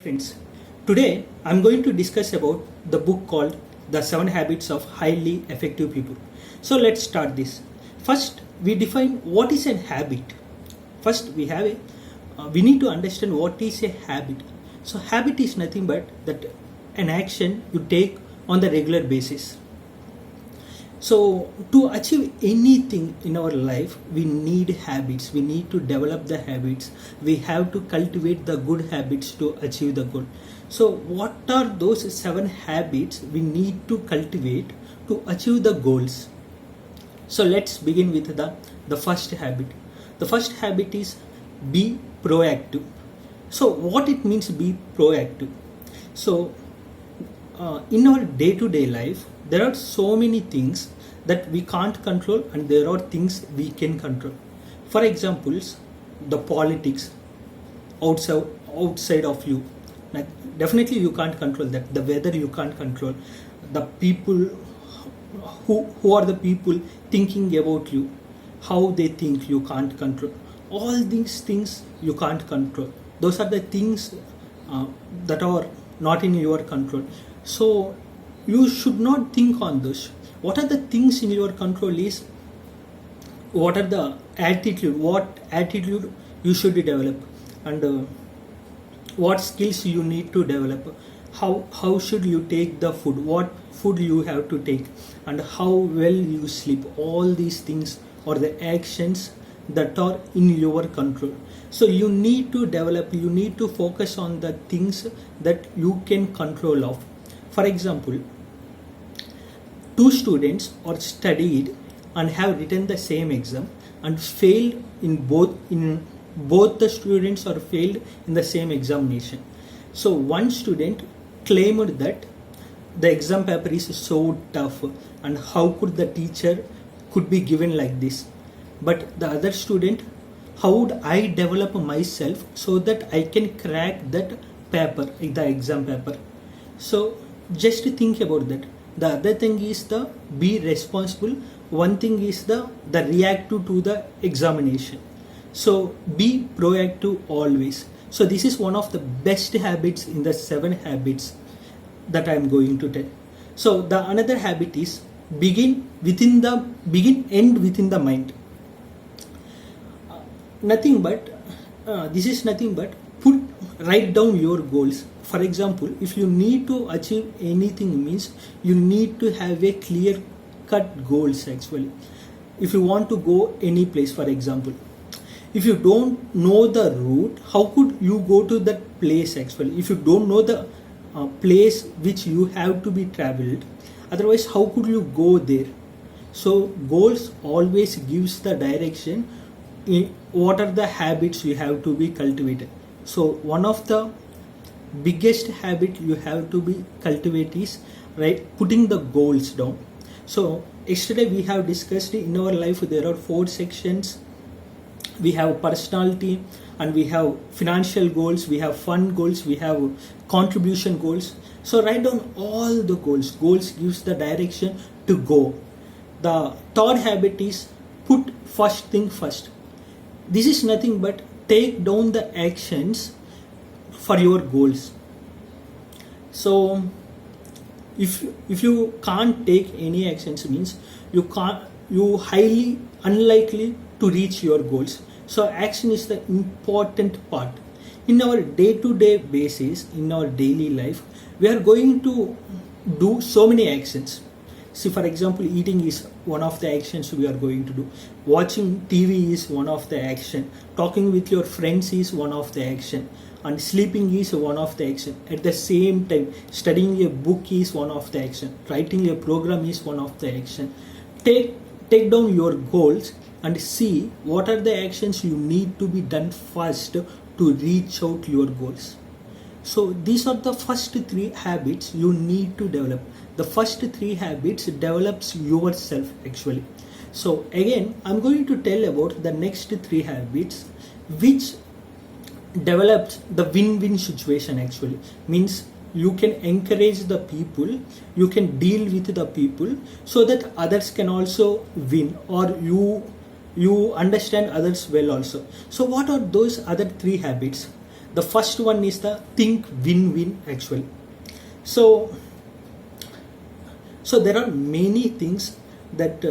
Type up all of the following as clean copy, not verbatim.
Friends, today I'm going to discuss about the book called The 7 Habits of Highly Effective People. So let's start this. First, we define what is a habit. First, we need to understand what is a habit. So habit is nothing but that an action you take on the regular basis. So, to achieve anything in our life, we need habits. We need to develop the habits. We have to cultivate the good habits to achieve the goal. So, what are those 7 habits we need to cultivate to achieve the goals? So, let's begin with the first habit. The first habit is be proactive. So, what it means be proactive? So, in our day-to-day life, there are so many things that we can't control and there are things we can control. For examples, the politics outside of you. Like, definitely you can't control that. The weather you can't control. The people who are the people thinking about you, how they think you can't control. All these things you can't control. Those are the things that are not in your control. So you should not think on this. What are the things in your control is what are the what attitude you should develop, and what skills you need to develop, how should you take the food, what food you have to take, and how well you sleep. All these things are the actions that are in your control. So you need to develop, you need to focus on the things that you can control of. For example, two students are studied and have written the same exam and failed in both the students are failed in the same examination. So one student claimed that the exam paper is so tough and how could the teacher could be given like this. But the other student, how would I develop myself so that I can crack that paper, the exam paper. So just think about that. The other thing is the be responsible. One thing is the reactive to the examination. So be proactive always. So this is one of the best habits in the 7 habits that I am going to tell. So the another habit is end within the mind. This is nothing but write down your goals. For example, if you need to achieve anything, means you need to have a clear cut goals actually. If you want to go any place, for example, if you don't know the route, how could you go to that place actually? If you don't know the place which you have to be traveled, otherwise how could you go there? So goals always gives the direction in what are the habits you have to be cultivated. So one of the biggest habit you have to be cultivate is putting the goals down. So yesterday we have discussed in our life there are 4 sections. We have personality, and we have financial goals, we have fun goals, we have contribution goals. So write down all the goals. Goals gives the direction to go. The third habit is put first thing first. This is nothing but take down the actions for your goals. So if you can't take any actions, means you highly unlikely to reach your goals. So action is the important part. In our day-to-day basis, in our daily life, we are going to do so many actions. See, for example, eating is one of the actions we are going to do. Watching TV is one of the action. Talking with your friends is one of the action. And sleeping is one of the action. At the same time, studying a book is one of the action. Writing a program is one of the action. Take down your goals and see what are the actions you need to be done first to reach out your goals. So these are the first 3 habits you need to develop. The first 3 habits develops yourself actually. So again, I'm going to tell about the next 3 habits which develops the win-win situation actually. Means you can encourage the people, you can deal with the people so that others can also win, or you understand others well also. So what are those other 3 habits? The first one is the think win-win actually. So there are many things that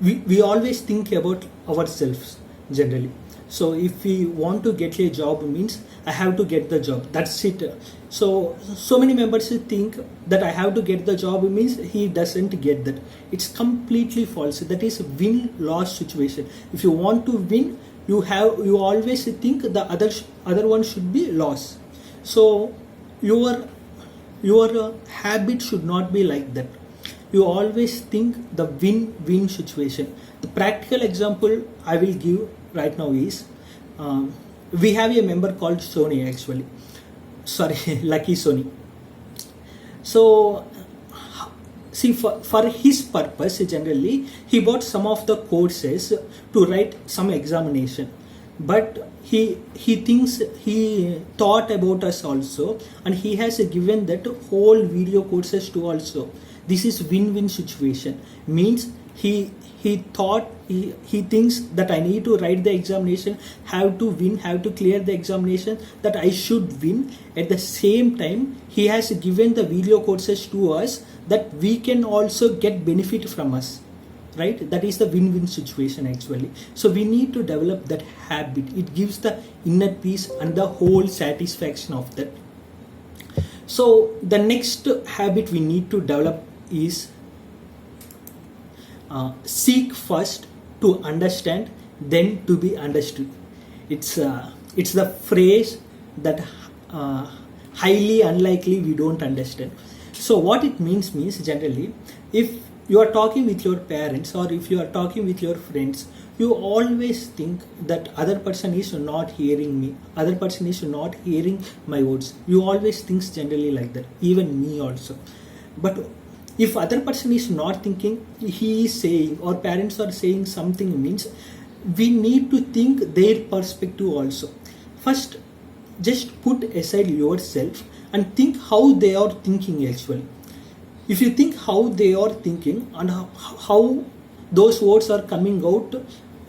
we always think about ourselves generally. So if we want to get a job means I have to get the job, that's it. So many members think that I have to get the job means he doesn't get that. It's completely false. That is win-loss situation. If you want to win, you always think the other one should be loss. So your habit should not be like that. You always think the win-win situation. The practical example I will give right now is we have a member called Sony actually. Sorry, Lucky Sony. So see, for his purpose generally he bought some of the courses to write some examination, but he thinks, he thought about us also, and he has given that whole video courses to also. This is win-win situation. Means he thought, he thinks that I need to write the examination, have to win, have to clear the examination, that I should win. At the same time he has given the video courses to us that we can also get benefit from us, right? That is the win-win situation actually. So we need to develop that habit. It gives the inner peace and the whole satisfaction of that. So the next habit we need to develop is seek first to understand, then to be understood. It's the phrase that highly unlikely we don't understand. So what it means generally, if you are talking with your parents or if you are talking with your friends, you always think that other person is not hearing me, other person is not hearing my words. You always think generally like that, even me also. But if other person is not thinking, he is saying, or parents are saying something, means we need to think their perspective also. First, just put aside yourself and think how they are thinking actually. If you think how they are thinking and how those words are coming out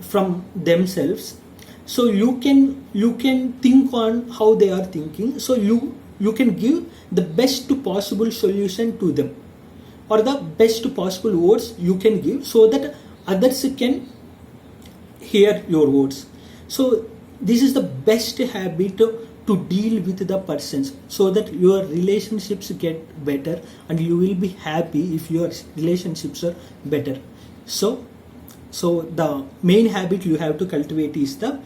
from themselves, so you can think on how they are thinking, so you can give the best possible solution to them, or the best possible words you can give, so that others can hear your words. So this is the best habit to deal with the persons, so that your relationships get better and you will be happy if your relationships are better. So the main habit you have to cultivate is the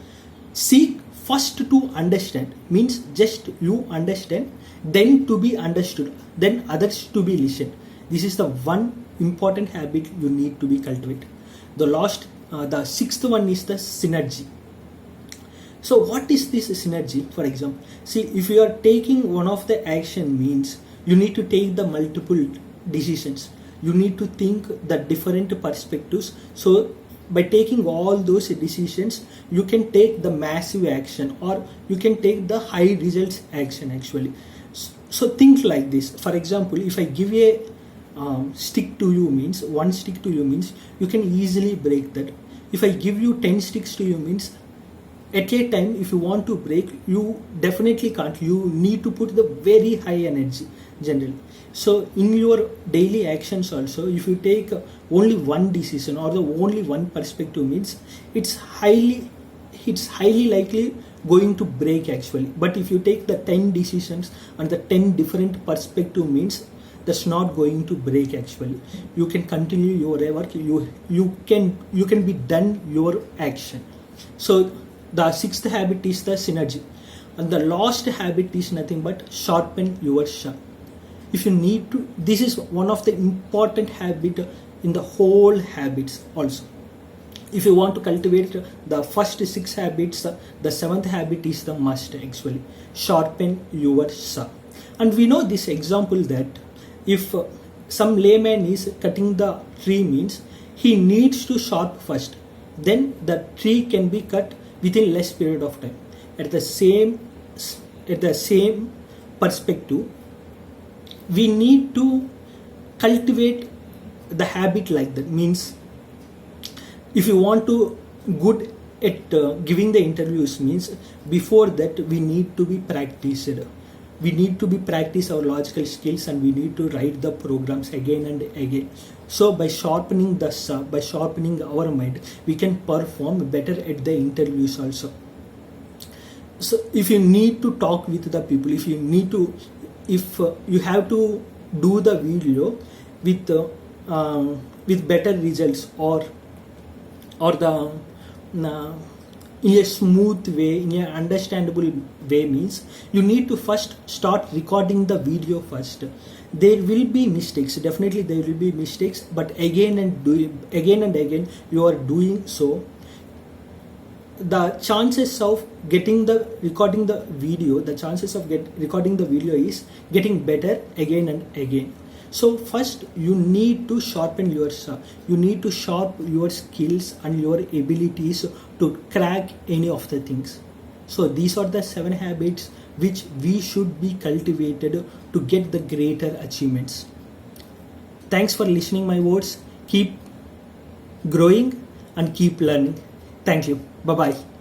seek first to understand, means just you understand, then to be understood, then others to be listened. This is the one important habit you need to be cultivated. The sixth one is the synergy. So what is this synergy? For example, see, if you are taking one of the action, means you need to take the multiple decisions. You need to think the different perspectives. So by taking all those decisions, you can take the massive action, or you can take the high results action actually. So think like this. For example, if I give a stick to you, means one stick to you, means you can easily break that. If I give you 10 sticks to you, means at a time if you want to break, you definitely can't. You need to put the very high energy generally. So in your daily actions also, if you take only one decision or the only one perspective, means it's highly likely going to break actually. But if you take the 10 decisions and the 10 different perspective, means that's not going to break actually. You can continue your work, you can be done your action. So the sixth habit is the synergy, and the last habit is nothing but sharpen your sharp. If you need to, this is one of the important habit in the whole habits also. If you want to cultivate the first 6 habits, the 7th habit is the must actually, sharpen your sharp. And we know this example that if some layman is cutting the tree, means he needs to sharp first, then the tree can be cut within less period of time. At the same perspective, we need to cultivate the habit like that. Means if you want to good at giving the interviews means before that we need to be practiced. We need to be practice our logical skills, and we need to write the programs again and again. So by sharpening by sharpening our mind, we can perform better at the interviews also. So if you need to talk with the people, if you have to do the video with better results, or the in a smooth way, in an understandable way, means you need to first start recording the video first. There will be mistakes, definitely there will be mistakes, but again and again you are doing so, the chances of recording the video is getting better again and again. So first you need to sharpen your skills and your abilities to crack any of the things. So these are the 7 habits which we should be cultivated to get the greater achievements. Thanks for listening my words. Keep growing and keep learning. Thank you. Bye bye.